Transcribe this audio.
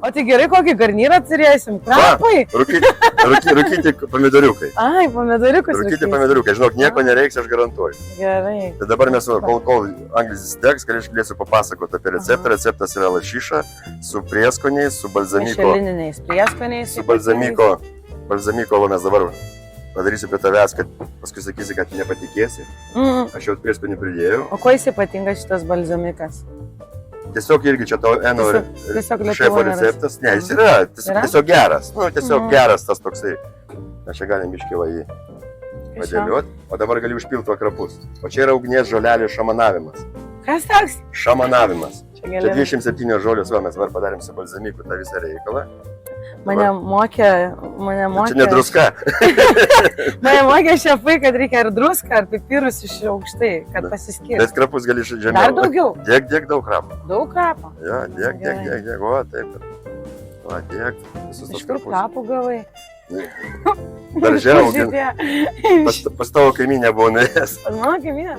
O tai gerai, kokį garnyrą turėsim? Krapai? Rūkyti pomidoriukai. Ai, pomidoriukus. Rūkyti pomidoriukai. Žinok, nieko nereiks, aš garantuoju. Gerai. Tai dabar mes, kol anglis įsidegs, galėsiu papasakoti apie receptą. Receptas yra lašiša su prieskoniais, su balzamiko. Mišelininiais prieskoniais. Su balzamiko. Balzamiko mes dabar padarysiu prie tavęs, kad paskui sakysi, kad nepatikėsi. Aš jau prieskonių pridėjau. O kuo jis ypatingas šitas balzamikas? Tiesiog irgi čia tau Eno šefo receptas. Ne, jis yra tiesiog geras. Nu, tiesiog geras tas toksai. Mes čia galim iškilą jį padėlioti. O dabar gali užpilti akrapus. O čia yra ugnies žolelių šamanavimas. Kas toks? Šamanavimas. Čia 27 žolės, va, mes dabar padarėm su balzamiku tą visą reikalą. Mane mokė... Čia ne druska. Mane mokė šefai, kad reikia ar druską, ar pipirus iš aukštai, kad pasiskirti. Bet krapus gali žemiau. Dar daugiau? Dėk daug krapų. Daug krapų? Jo, dėk. O, taip. O, dėk. Iš kur krapų gavai? Darže augin. Pas tavo kaiminė buvo nuėjęs. Pas mano kaiminė?